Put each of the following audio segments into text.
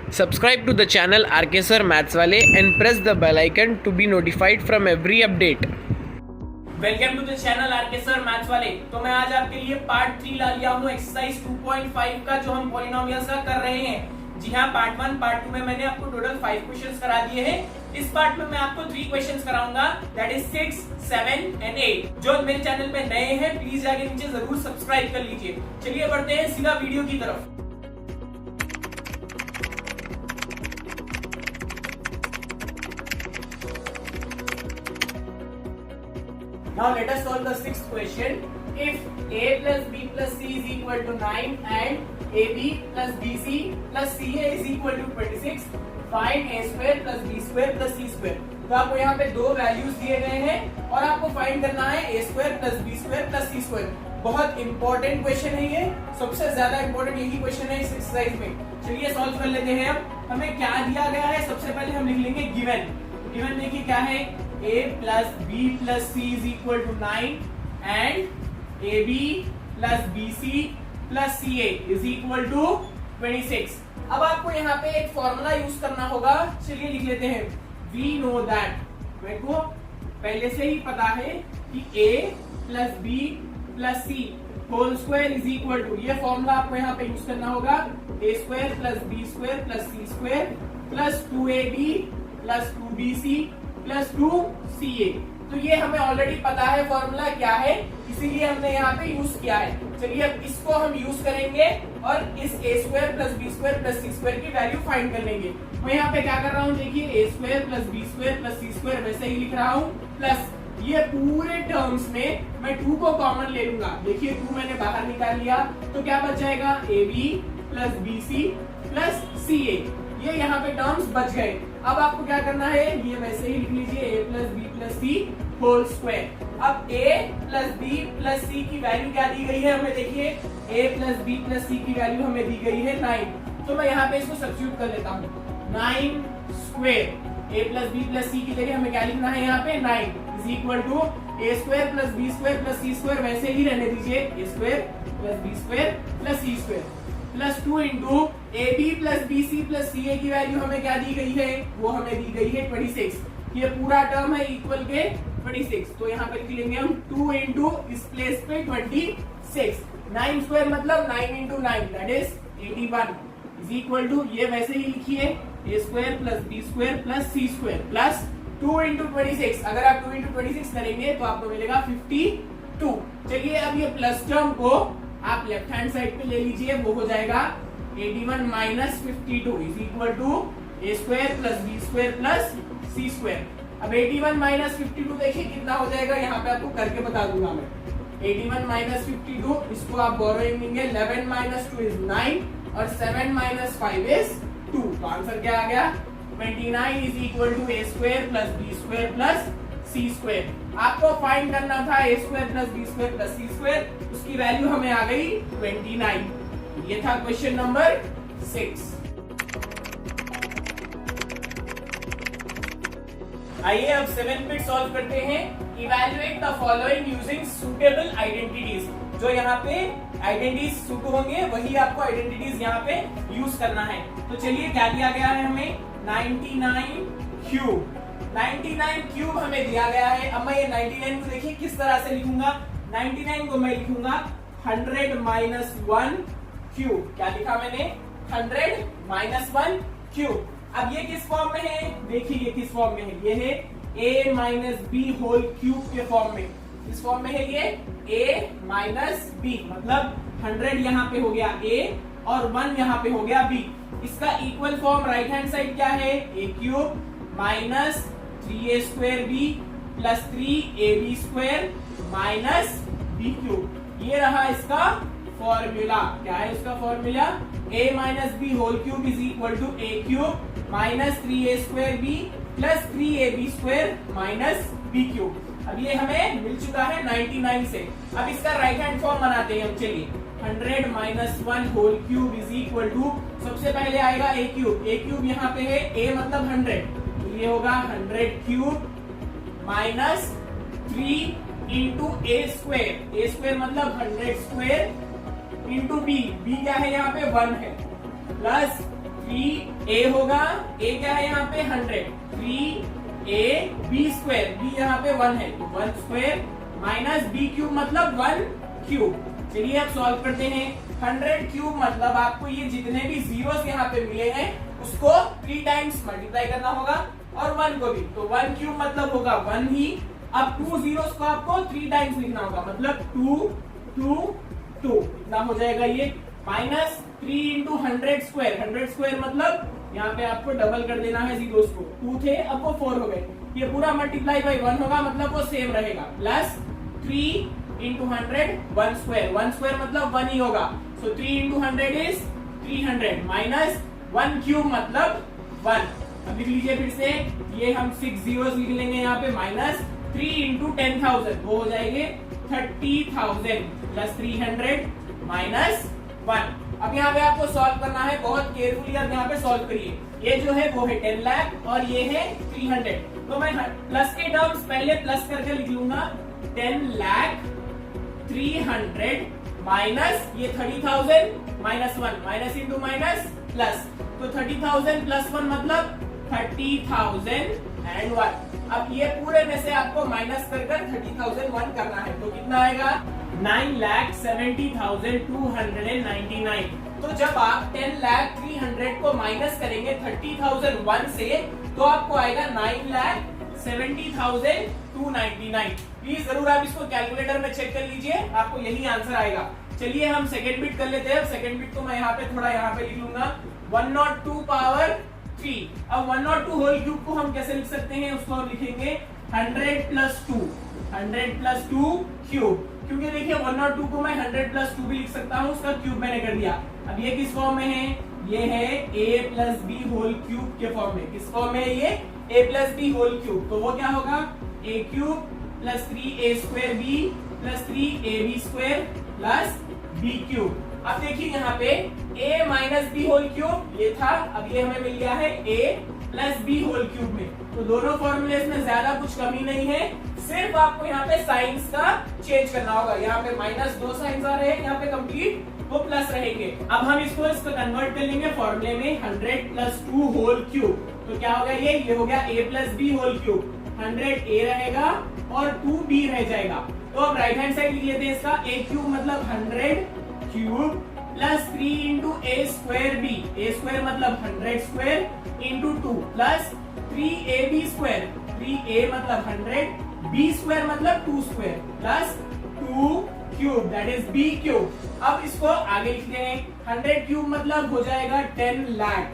Subscribe to the channel RK Sir Maths Wale and press the bell icon to be notified from every update. Welcome to the channel RK sir maths वाले। तो मैं आज आपके लिए part 3 ला लिया हूँ exercise 2.5 का, जो हम पॉलिनोमियल्स का कर रहे हैं। जी हाँ, पार्ट 1 पार्ट 2 में मैंने आपको टोटल 5 क्वेश्चंस करा दिए हैं। इस पार्ट में मैं आपको 3 क्वेश्चंस कराऊंगा, दैट इज 6, 7 एंड 8। जो मेरे चैनल पे नए हैं प्लीज जाके नीचे जरूर सब्सक्राइब कर लीजिए। चलिए बढ़ते हैं सीधा वीडियो की तरफ। Now let us solve the sixth question. If a plus b plus c is equal to 9 and ab plus bc plus ca is equal to 26, find a square plus b square plus c square. तो आपको यहाँ पे दो values दिए गए हैं और आपको फाइंड करना है a square plus b square plus c square। बहुत इंपॉर्टेंट क्वेश्चन है ये, सबसे ज्यादा इंपॉर्टेंट यही क्वेश्चन है इस एक्सरसाइज में। चलिए सॉल्व कर लेते हैं। अब हमें क्या दिया गया है, सबसे पहले हम लिख लेंगे गिवन। गिवन देखिए क्या है, a plus b plus c is equal to 9 and ab plus bc plus ca is equal to 26। अब आपको यहाँ पे एक फॉर्मूला यूज करना होगा। चलिए लिख लेते हैं, we know that, मेरे को पहले से ही पता है कि a plus b plus c whole square is equal to, ये फॉर्मूला आपको यहाँ पे यूज करना होगा, a square plus b square plus c square plus 2ab plus 2bc plus 2ca। तो ये हमें ऑलरेडी पता है फॉर्मूला क्या है, इसीलिए हमने यहाँ पे यूज किया है। चलिए अब इसको हम यूज करेंगे और इस a square plus b square plus c square की वैल्यू फाइंड कर लेंगे। मैं यहाँ पे क्या कर रहा हूँ, देखिए a square plus b square plus c square वैसे ही लिख रहा हूँ, प्लस ये पूरे टर्म्स में मैं 2 को कॉमन ले लूंगा। देखिए 2 मैंने बाहर निकाल लिया तो क्या बच जाएगा, ab plus bc plus ca। ये यहाँ पे टर्म्स बच गए। अब आपको क्या करना है, ये वैसे ही लिख लीजिए a plus B plus C whole square. अब a plus B plus C की वैल्यू क्या दी गई है हमें, देखिए a plus B plus C की वैल्यू हमें दी गई है 9। तो मैं यहाँ पे इसको सब्स्टिट्यूट कर लेता हूँ, 9 square a plus B plus C की जगह हमें क्या लिखना है यहाँ पे 9 is equal to a square plus B square plus C square वैसे ही रहने दीजिए, a square plus B square plus C square plus 2 into A B plus B C plus C A की वैल्यू हमें क्या दी गई है, वो हमें दी गई है 26। ये पूरा टर्म है इक्वल के 26, तो यहाँ पे लिख लेंगे हम 2 इंटू इस प्लेस पे 26। 9 स्क्वायर मतलब 9 into 9 that is 81 is equal to, ये वैसे ही लिखिए a square plus B square plus C square plus 2 into 26। अगर आप 2 इंटू 26 करेंगे तो आपको मिलेगा 52। चलिए अब ये प्लस टर्म को आप लेफ्ट हैंड साइड पे ले लीजिए, वो हो जाएगा 81 minus 52 is equal to a square plus B square plus C square. अब 81 माइनस 52 देखिए कितना हो जाएगा, यहाँ पे आपको करके बता दूंगा मैं। 81 माइनस 52 इसको आप बोरोइंग लेंगे, 11 माइनस 2 इज 9 और 7 माइनस 5 इज 2। तो आंसर क्या आ गया, 29 is equal to a square plus B square plus C square. आपको फाइंड करना था a square plus B square plus C square, उसकी वैल्यू हमें आ गई 29। ये था क्वेश्चन नंबर 6। आइए अब 7 बिट सॉल्व करते हैं। Evaluate the following using suitable identities. जो यहाँ पे आइडेंटिटीज सूट होंगे वही आपको आइडेंटिटीज यहाँ पे यूज करना है। तो चलिए क्या दिया गया है हमें, 99 क्यूब। 99 क्यूब हमें दिया गया है। अब मैं ये 99 को देखिए किस तरह से लिखूंगा, 99 को मैं लिखूंगा 100 माइनस 1 क्यूब। क्या लिखा मैंने, 100 माइनस 1 क्यूब। अब ये किस फॉर्म में है, देखिए ये किस फॉर्म में है, ये है a minus B whole cube के फॉर्म में। इस फॉर्म में है ये a माइनस बी, मतलब 100 यहाँ पे हो गया a और 1 यहाँ पे हो गया b। इसका equal form right hand side क्या है, a cube minus 3a square b plus 3ab square minus b cube. ये रहा इसका फॉर्मूला। क्या है इसका formula, a minus B whole cube is equal to a cube minus 3a square b plus 3ab square minus b cube. अब ये हमें मिल चुका है 99 से। अब इसका राइट हैंड फॉर्म बनाते हैं हम। चलिए 100 minus 1 whole cube is equal to, सबसे पहले आएगा a क्यूब। a क्यूब यहाँ पे है, a मतलब 100, तो ये होगा 100 cube minus 3 into a square मतलब 100 स्क्वायर इंटू b क्या है यहाँ पे 1 है, प्लस 3a होगा, a क्या है यहाँ पे 100, 3ab स्क्वायर, b यहाँ पे 1 है तो 1 स्क्वायर माइनस b क्यूब मतलब 1 क्यूब। चलिए अब सॉल्व करते हैं। 100 क्यूब मतलब आपको ये जितने भी जीरोस यहाँ पे मिले हैं उसको 3 टाइम्स मल्टीप्लाई करना होगा और 1 को भी, तो 1 क्यूब मतलब होगा 1 ही। अब 2 जीरोस को आपको 3 टाइम्स लिखना होगा मतलब 2 2 2 इतना हो जाएगा ये, माइनस 3 इंटू 100 स्क्वायर, 100 स्क्वायर मतलब यहाँ पे आपको डबल कर देना है जीरोस को, 2 थे अब वो 4 हो गए, ये पूरा मल्टीप्लाई बाई 1 होगा मतलब वो सेम रहेगा, प्लस 3 इंटू 100 1 स्क्वायर, 1 स्क्वायर मतलब 1 ही होगा, सो 3 इंटू 100 इज 300 माइनस 1 क्यूब मतलब 1। अब लिख लीजिए फिर से, ये हम 6 जीरोस लिख लेंगे यहाँ पे, माइनस 3 इंटू 10,000 वो हो जाएंगे 30,000 प्लस 300 माइनस 1। अब यहाँ पे आपको सॉल्व करना है, बहुत केयरफुली आप यहाँ पे सॉल्व करिए। ये जो है वो है 10 लाख और ये है 300, तो मैं प्लस के टर्म्स पहले प्लस करके लिख लूंगा, 10 लाख 300 माइनस ये 30,000 minus 1, minus into minus plus, तो 30,000 प्लस 1 मतलब 30,001। अब ये पूरे में से आपको माइनस कर 30,001 करना है, तो कितना आएगा 9,70,299। तो जब आप 10,300 को माइनस करेंगे 30,001 से तो आपको आएगा 9,70,299। प्लीज जरूर आप इसको कैलकुलेटर में चेक कर लीजिए, आपको यही आंसर आएगा। चलिए हम सेकेंड बिट कर लेते हैं। सेकेंड बिट को मैं यहाँ पे थोड़ा यहाँ पे लिख लूंगा 102 पावर 3। अब 102 होल क्यूब को हम कैसे लिख सकते हैं, उसको हम लिखेंगे 100 प्लस 2, 100 प्लस 2 क्यूब, क्योंकि देखिए 102 को मैं 100 प्लस 2 भी लिख सकता हूँ, उसका क्यूब मैंने कर दिया। अब ये किस फॉर्म में है, ये है a plus B whole cube के फॉर्म में। किस फॉर्म में है ये, a plus B whole cube, तो वो क्या होगा a cube plus 3a square b plus 3ab square plus b cube. अब देखिए यहाँ पे a minus B whole cube ये था, अब ये हमें मिल गया है a plus B whole cube में, तो दोनों फॉर्मूले में ज्यादा कुछ कमी नहीं है, सिर्फ आपको यहाँ पे साइंस का चेंज करना होगा। यहाँ पे माइनस 2 साइंस आ रहे हैं, यहाँ पे कंप्लीट वो प्लस रहेंगे। अब हम इसको कन्वर्ट कर लेंगे फॉर्मूले में 100 प्लस 2 होल क्यूब, तो क्या हो गया ये हो गया a plus B whole cube, 100 a रहेगा और 2b रह जाएगा। तो अब राइट हैंड साइड लिख लेते हैं इसका, a क्यूब मतलब 100 cube plus 3 into a square b, a square मतलब 100 square into 2 plus 3ab square, 3a मतलब 100, b स्क्वायर मतलब 2 square plus 2 cube that is b cube. अब इसको आगे लिखते हैं, 100 क्यूब मतलब हो जाएगा 10 लाख,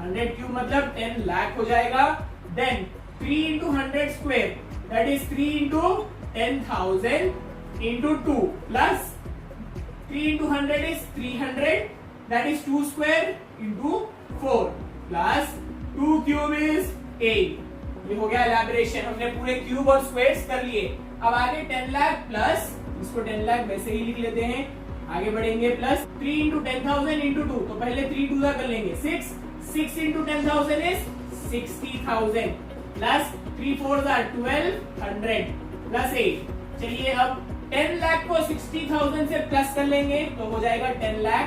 100 क्यूब मतलब 10 लाख हो जाएगा। Then 3 into 100 square that is 3 into 10,000 into 2 plus 3 into 100 is 300 that is 2 square into 4 plus 2 cube is 8। ये हो गया एलैबोरेशन, हमने पूरे क्यूब और स्क्वायर्स कर लिए। अब आगे 10 लाख प्लस, इसको 10 लाख वैसे ही लिख लेते हैं, आगे बढ़ेंगे प्लस 3 into 10,000 into 2, तो पहले 3 2 कर लेंगे 6 into 10,000 is 60,000 प्लस 3 4 1200 प्लस 8। चलिए अब 10 लाख को 60,000 से प्लस कर लेंगे तो हो जाएगा 10 लाख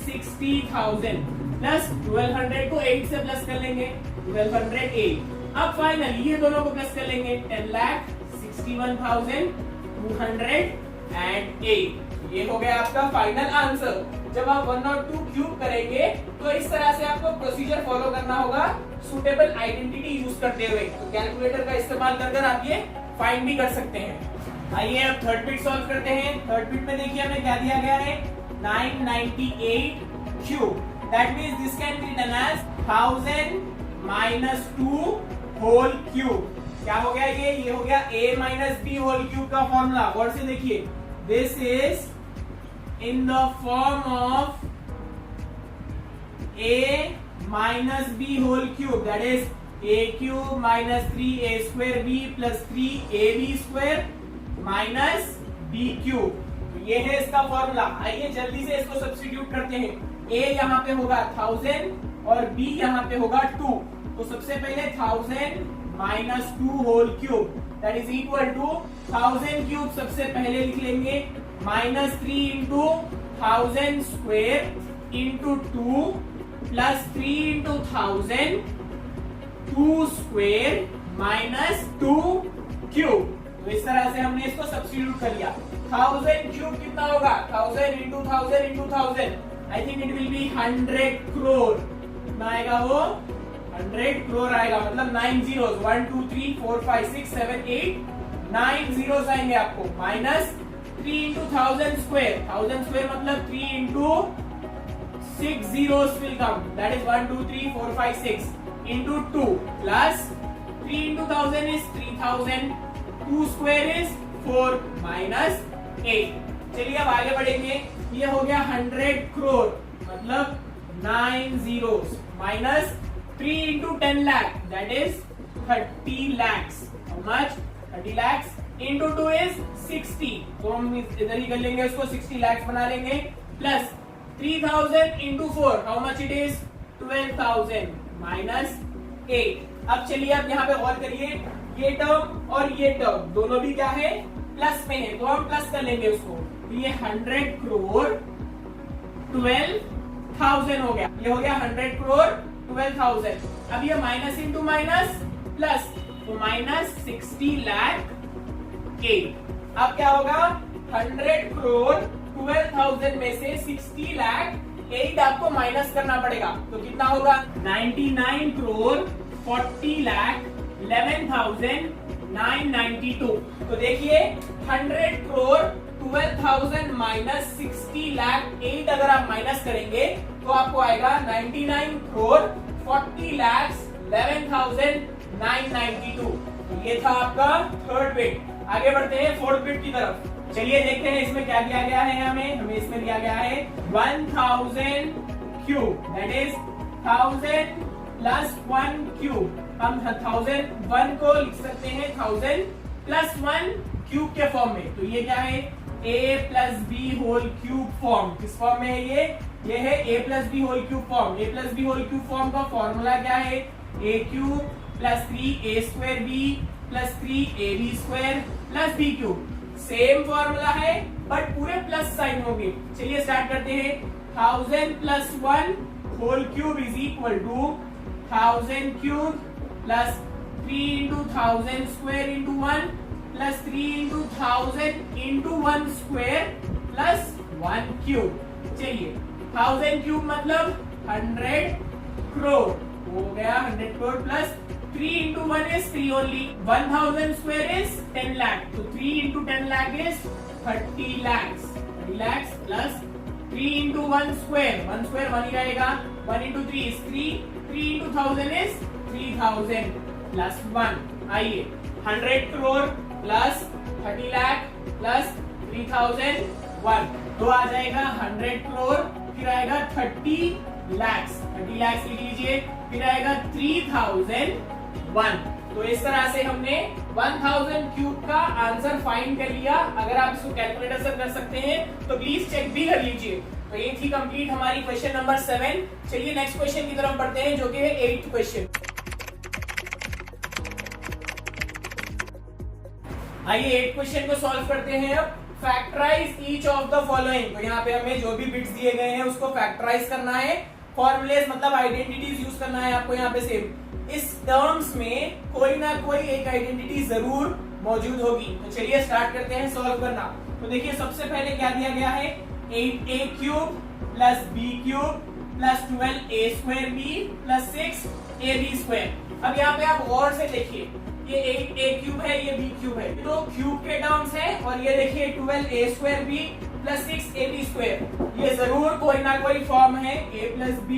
60,000 प्लस 1200 को 8 से प्लस कर लेंगे 1208। अब फाइनली ये दोनों को प्लस कर लेंगे 10 लाख 61,208। ये हो गया आपका फाइनल आंसर। जब आप 102 क्यूब करेंगे तो इस तरह से आपको प्रोसीजर फॉलो करना होगा सुटेबल आइडेंटिटी यूज करते हुए। तो कैलकुलेटर का इस्तेमाल कर आप ये फाइंड भी कर सकते हैं। आइए अब थर्ड बिट सॉल्व करते हैं। थर्ड बिट में देखिए हमें क्या दिया गया है, 998 cube, that means this can be written as 1000 minus 2 whole cube. क्या हो गया ये हो गया a minus B whole cube का फॉर्मूला। वर्ड से देखिए, this is in the form of a minus B whole cube, that is a cube minus 3a square b plus 3ab square minus B cube. ये है इसका formula. आइए जल्दी से इसको सब्स्टिट्यूट करते हैं। a यहाँ पे होगा 1000 और b यहाँ पे होगा 2, तो सबसे पहले 1000 minus 2 whole cube that is equal to 1000 cube सबसे पहले लिख लेंगे minus 3 into 1000 square into 2 plus 3 into 1000 2 square minus 2 cube. तो इस तरह से हमने इसको सब्स्टिट्यूट कर लिया। 1000 क्यूब कितना होगा? 1000 into 1000 into 1000, I think it will be 100 crore. कितना आएगा वो? 100 करोड़ आएगा, मतलब 9 zeros, 1 2 3 4 5 6 7 8 9 zeros आएंगे आपको। माइनस 3 इंटू 1000 स्क्वायर, 1000 स्क्वायर मतलब 3 into 6 zeros will come, that is 1 2 3 4 5 6 into 2 plus 3 into 1000 is 3000, 2 square is 4 minus 8। चलिए अब आगे बढ़ेंगे। ये हो गया 100 करोड़ मतलब 9 zeros minus 3 into 10 lakh, that is 30 lakhs। How much? 30 lakhs into 2 is 60, तो हम इधर ही कर लेंगे उसको, 60 lakhs बना लेंगे। Plus 3000 into 4, how much it is? 12,000 minus 8। अब चलिए अब यहाँ पे गौर करिए, ये टर्म और ये टर्म दोनों भी क्या है? प्लस में है, तो हम प्लस कर लेंगे उसको। तो ये 100 करोड़ 12,000 हो गया, ये हो गया 100 करोड़ 12,000। अब ये माइनस इंटू माइनस प्लस, तो माइनस 60 लाख 8। अब क्या होगा? 100 करोड़ 12,000 में से 60 लाख 8 आपको माइनस करना पड़ेगा, तो कितना होगा? 99 करोड़ 40 लाख 11,992। तो देखिए 100 करोड़ 12,000 माइनस 60 लाख 8 अगर आप माइनस करेंगे तो आपको आएगा 99 करोड़ 40 लाख 11,992। तो ये था आपका थर्ड बिट। आगे बढ़ते हैं फोर्थ बिट की तरफ। चलिए देखते हैं इसमें क्या दिया गया है। हमें इसमें दिया गया है 1000 cube, that is 1000 plus 1 cube. हम 1001 को लिख सकते हैं 1000 प्लस 1 क्यूब के फॉर्म में। तो ये क्या है? a plus B whole cube form. किस फॉर्म में है ये? ये है a plus B whole cube form. a plus B whole cube form का फॉर्मूला क्या है? a cube plus 3a square b plus 3ab square plus b cube. Same formula है बट पूरे प्लस साइन होंगे। चलिए स्टार्ट करते हैं। 1000 plus 1 whole cube is equal to 1000 cube plus 3 into 1000 square into 1 plus 3 into 1000 into 1 square plus 1 cube. चलिए 1000 cube मतलब 100 करोड़ हो गया, 100 crore plus 3 into 1 is 3 only, 1000 square is 10 lakh, so 3 into 10 lakh is 30 lakhs, 30 lakhs plus 3 into 1 square, 1 square 1 ही रहेगा, 1 into 3 is 3, 3 into 1000 is 3000 plus 1। आइए 100 crore plus 30 lakh plus 3001, तो आ जाएगा 100 करोड़, फिर आएगा 30 lakhs, 30 lakhs लिख लीजिए, फिर आएगा 3001। तो इस तरह से हमने 1000 क्यूब का आंसर फाइंड कर लिया। अगर आप इसको कैलकुलेटर से कर सकते हैं तो प्लीज चेक भी कर लीजिए। तो ये थी कंप्लीट हमारी क्वेश्चन नंबर 7। चलिए नेक्स्ट क्वेश्चन की तरफ बढ़ते हैं जो कि है 8th क्वेश्चन। आइए 8th क्वेश्चन को सॉल्व करते हैं। अब factorise each of the following. तो यहाँ पे हमें जो भी बिट्स दिए गए हैं उसको फैक्टराइज करना है। फॉर्मुलेस मतलब आइडेंटिटीज यूज करना है आपको यहाँ पे सेम। इस टर्म्स में कोई ना कोई एक आइडेंटिटी जरूर मौजूद होगी। तो चलिए स्टार्ट करते हैं सॉल्व करना। तो देखिए सबसे पहले क्या दिया गया है? 8a cube plus b cube plus 12a square b plus 6ab square. अब यहाँ पे आप गौर से देखिए, ये 8a क्यूब है, ये b क्यूब है, तो क्यूब के टर्म्स है। और ये देखिए 12a square b plus 6ab square, ये जरूर कोई ना कोई फॉर्म है a plus b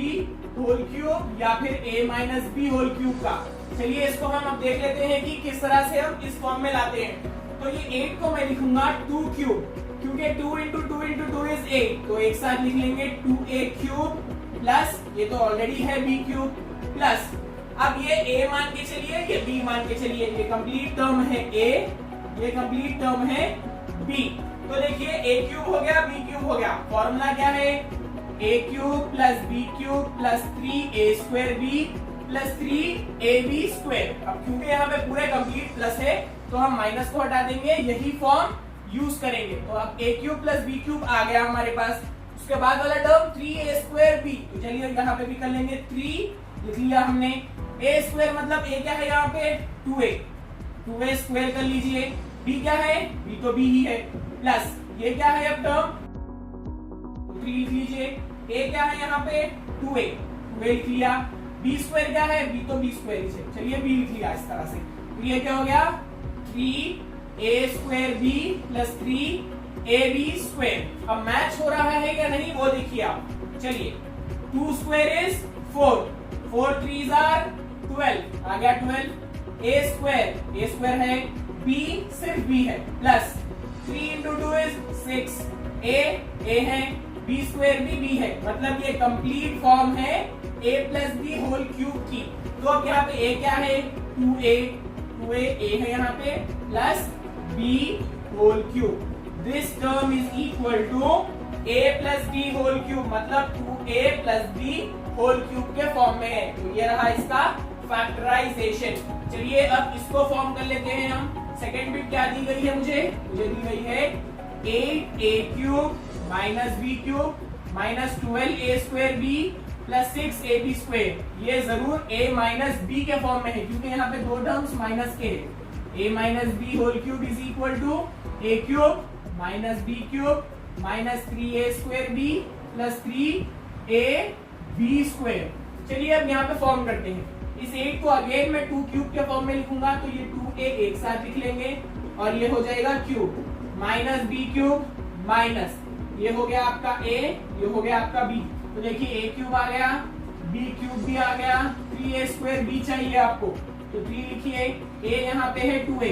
whole cube या फिर a minus b whole cube का। चलिए इसको हम अब देख लेते हैं कि किस तरह से हम इस फॉर्म में लाते हैं। तो ये 8 को मैं लिखूंगा 2 क्यूब, क्योंकि 2 into 2 into 2 is 8, तो एक साथ लिख लेंगे 2a क्यूब प्लस ये तो ऑलरेडी है b क्यूब प्लस, अब ये a मान के चलिए, ये b मान के चलिए, ये कंप्लीट टर्म है a, ये कंप्लीट टर्म है b। तो देखिए a क्यूब हो गया, b क्यूब हो गया। फॉर्मूला क्या है? a cube plus b cube plus 3a square b plus 3ab square. अब क्योंकि यहाँ पे पूरे कंप्लीट प्लस है तो हम माइनस को हटा देंगे, यही फॉर्म यूज करेंगे। तो अब a cube plus b cube आ गया हमारे पास, उसके बाद वाला टर्म 3a²b, तो चलिए यहाँ पे भी कर लेंगे 3 लिख लिया हमने। a² मतलब a क्या है यहाँ पे 2a, 2a² कर लीजिए। b क्या है, b तो b ही है, प्लस ये क्या है अब टर्म 3 लिख लीजिए। a क्या है यहाँ पे 2a, 2a लिख लिया। b² क्या है, b तो b² ही है, चलिए b लिख लिया इस तरह से। तो ये क्या हो गया 3a²b प्लस 3ab²। अब मैच हो रहा है या नहीं वो देखिए आप। चलिए 2² इज 4, 4 3s are 12, आ गया 12। a² है, b सिर्फ b है, प्लस 3 into 2 is 6, a है, b² भी b है, मतलब ये कंप्लीट फॉर्म है a plus B whole cube की। तो अब यहाँ पे a क्या है 2a है यहाँ पे, plus b whole cube. This term is equal to a plus b whole cube, मतलब 2a plus b whole cube के फॉर्म में है। तो ये रहा इसका फैक्टराइजेशन। चलिए अब इसको फॉर्म कर लेते हैं हम। सेकेंड बिट क्या दी गई है मुझे दी गई है 8a³ minus b³ minus 12a²b plus 6ab²। ये जरूर a माइनस b के फॉर्म में है, क्योंकि यहाँ पे दो टर्म्स माइनस के है। a minus b whole cube is equal to a³ minus b³ minus 3a²b plus 3ab²। चलिए अब यहाँ पे फॉर्म करते हैं। इस 8 को अगेन मैं 2³ के फॉर्म में लिखूंगा, तो ये 2a एक साथ लिख लेंगे और ये हो जाएगा क्यूब, माइनस b³ माइनस ये हो गया आपका a, ये हो गया आपका b। तो देखिए a³ आ गया, b³ भी आ गया, 3a²b चाहिए आपको, तो 3 लिखिए। a यहाँ पे है 2a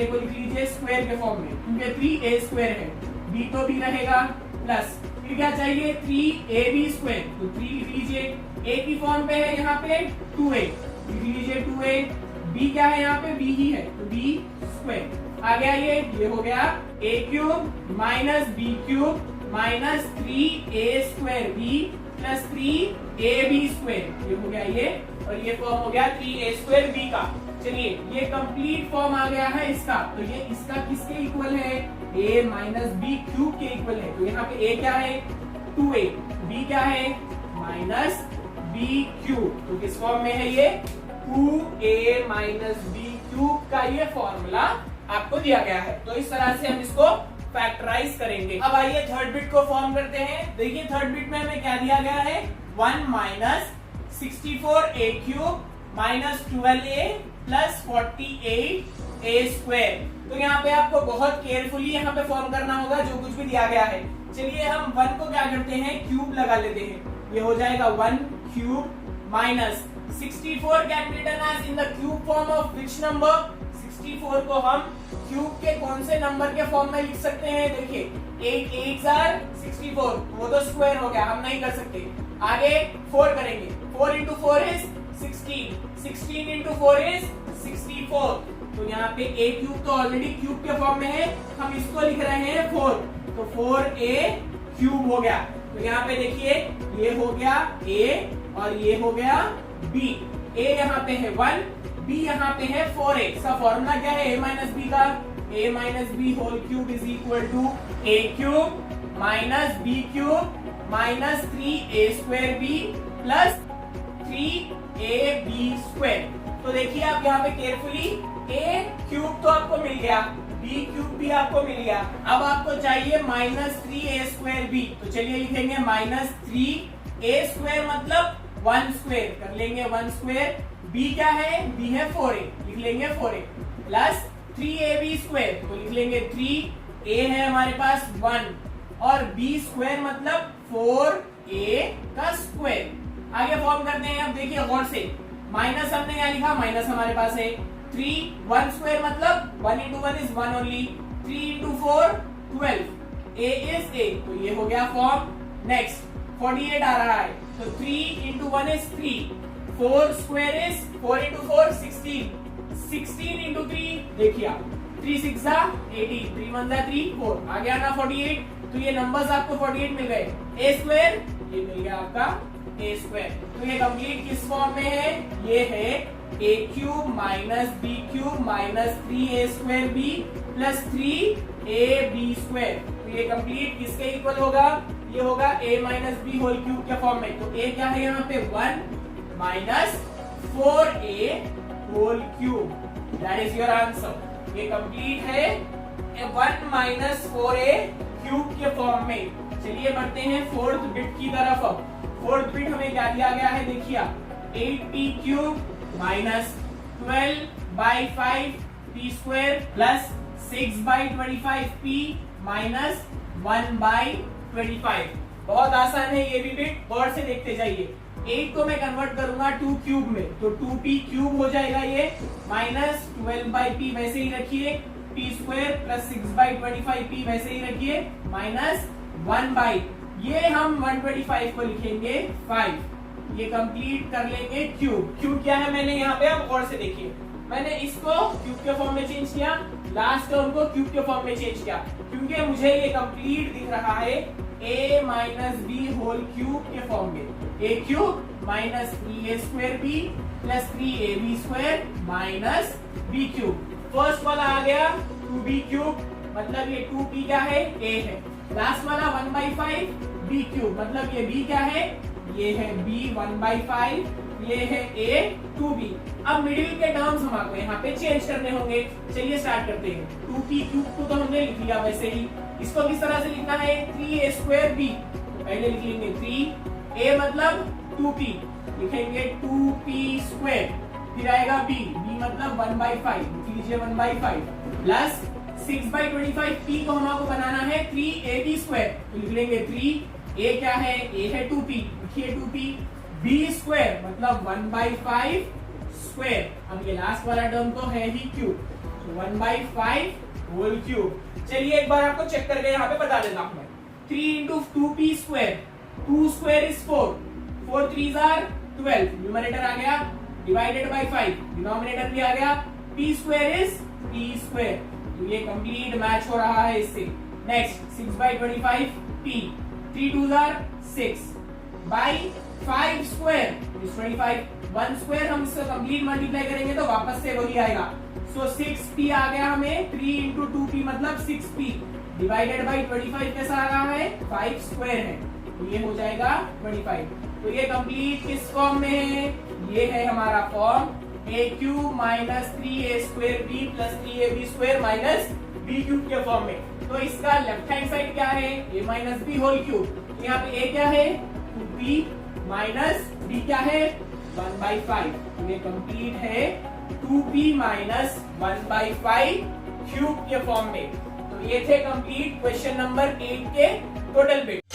को लिख लीजिए स्क्वायर के फॉर्म में, क्योंकि 3a² है, b तो b रहेगा, प्लस फिर क्या चाहिए 3ab², तो 3 लिख लीजिए। a की फॉर्म पे है यहाँ पे 2a, लिख लीजिए 2a। b क्या है यहाँ पे b ही है, तो b² आ गया। ये हो गया a³ minus b³ minus 3a²b plus 3ab², ये हो गया ये, और ये फॉर्म हो गया 3a²b का। चलिए ये कंप्लीट फॉर्म आ गया है इसका। तो ये इसका किसके इक्वल है, a माइनस b³ के इक्वल है। तो यहाँ पे a क्या है 2a, b क्या है माइनस b³, तो किस फॉर्म में है ये 2a माइनस b³ का ये फॉर्मूला आपको दिया गया है। तो इस तरह से हम इसको फैक्टराइज करेंगे। अब आइए थर्ड बिट को फॉर्म करते हैं। देखिए थर्ड बिट में हमें क्या दिया गया है 1 minus 64a³ minus 12a plus 48a²। तो यहाँ पे आपको बहुत केयरफुली यहाँ पे फॉर्म करना होगा जो कुछ भी दिया गया है। चलिए हम 1 को क्या करते हैं क्यूब लगा लेते हैं, ये हो जाएगा 1³ minus 64 can be written as in the cube form of which number. 64 को हम क्यूब के कौन से नंबर के फॉर्म में लिख सकते हैं, देखिए 8 8s are 64, वो तो स्क्वायर हो गया, हम नहीं कर सकते। आगे 4 करेंगे, 4 into 4 is 16, 16 into 4 is 64। तो यहाँ पे a³ तो ऑलरेडी क्यूब के फॉर्म में है, हम इसको लिख रहे हैं 4, तो 4a³ हो गया। तो यहाँ पे देखिए ये हो गया a और ये हो गया b। a यहाँ पे है 1, b यहाँ पे है 4a। इसका फॉर्मूला क्या है a माइनस b का, a minus B whole cube is equal to a³ minus b³ minus 3a²b plus 3ab²। तो देखिए आप यहाँ पे केयरफुली a³ तो आपको मिल गया, b³ भी आपको मिल गया। अब आपको चाहिए माइनस 3a²b, तो चलिए लिखेंगे माइनस 3a² मतलब 1² कर लेंगे 1²। b क्या है, b है 4a, लिख लेंगे 4a प्लस 3ab², तो लिख लेंगे 3a है हमारे पास 1 और b² मतलब 4a का स्क्वायर। आगे फॉर्म करते हैं। अब देखिए गौर से, माइनस हमने यहाँ लिखा, माइनस हमारे पास है 3, 1² मतलब 1 into 1 is 1 only, 3 into 4 12, a is a, तो ये हो गया फॉर्म। नेक्स्ट 48 आ रहा है, तो 3 into 1 is 3, 4² is 4 into 4 16, 16 into 3 देखिए आप 3 6 18, 3 1 3 4, आ गया ना 48। तो ये नंबर्स आपको 48 मिल गए, a² ये मिल गया आपका a²। तो ये कंप्लीट किस फॉर्म में है, ये है a³ minus b³ minus 3a²b plus 3ab²। तो ये कंप्लीट किसके इक्वल होगा, ये होगा a minus B whole cube के फॉर्म में। तो a क्या है यहाँ पे 1 minus 4a whole cube, that is your answer. ये कंप्लीट है 1 माइनस 4a क्यूब के फॉर्म में। चलिए बढ़ते हैं फोर्थ बिट की तरफ। फोर्थ बिट हमें क्या दिया गया है, देखिए 8p cube minus 12 by 5 p square plus 6 by 25p minus 1 by 25। बहुत आसान है ये भी बिट, गौर से देखते जाइए। 8 को मैं कन्वर्ट करूंगा 2 क्यूब में, तो 2p क्यूब हो जाएगा ये, माइनस 12 बाई p वैसे ही रखिए, p square plus 6 by 25p वैसे ही रखिए, माइनस 1 बाई, ये हम 125 को लिखेंगे 5। ये कंप्लीट कर लेंगे क्यूब। क्यूब क्या है मैंने यहाँ पे, आप गौर से देखिए, मैंने इसको क्यूब के फॉर्म में चेंज किया, लास्ट टर्म को क्यूब के फॉर्म में चेंज किया, क्योंकि मुझे ये कंप्लीट दिख रहा है a minus B whole cube के फॉर्म में। a cube minus 3a square b plus 3ab square minus b cube. First वाला आ गया 2b क्यूब, मतलब ये 2p क्या है, a है। लास्ट वाला 1/5 b क्यूब, मतलब ये b क्या है, ये है b 1/5, ये है a 2b। अब मिडिल के टर्म्स हम आपको यहाँ पे चेंज करने होंगे। चलिए स्टार्ट करते हैं। 2p क्यूब को तो हमने लिख लिया, वैसे ही इसको किस तरह से लिखना है, 3a स्क्वायर b, पहले लिख लेंगे 3a मतलब 2p, लिखेंगे 2p स्क्वायर, फिर आएगा b मतलब 1/5, लिख लीजिए 1/5 प्लस 6/25 p को हमको बनाना है 3ab स्क्वायर, तो लिख लेंगे 3a क्या है, a है 2p, लिखिए 2p, b स्क्वायर मतलब 1/5 स्क्वायर। अब ये लास्ट वाला टर्म तो है ही क्यूब, 1/5 होल क्यूब। चलिए एक बार आपको चेक करके यहाँ पे बता देता हूँ मैं। 3 into 2p square, 2 square is 4, 4 3s are 12, numerator आ गया, डिवाइडेड बाय 5, डिनोमिनेटर भी आ गया, p square is p square. तो ये कंप्लीट मैच हो रहा है इससे। Next 6/25 p, 3 2s are 6 by 5 square is 25, 1 square हम इससे कंप्लीट मल्टीप्लाई करेंगे तो वापस से वही आएगा। सो 6p आ गया हमें, 3 इंटू 2p मतलब 6p, डिवाइडेड बाई 25 कैसा आ रहा है, 5 स्क्वायर है, तो ये हो जाएगा 25। तो ये कंप्लीट किस फॉर्म में है, ये है हमारा form a cube minus 3a square b plus 3ab square minus b cube के फॉर्म में। तो इसका लेफ्ट हैंड साइड क्या है, a minus b whole cube, यहाँ पे a क्या है 2p माइनस b क्या है 1/5, तो ये कंप्लीट है 2p माइनस 1/5 क्यूब के फॉर्म में। तो ये थे कंप्लीट क्वेश्चन नंबर 8 के टोटल बिट।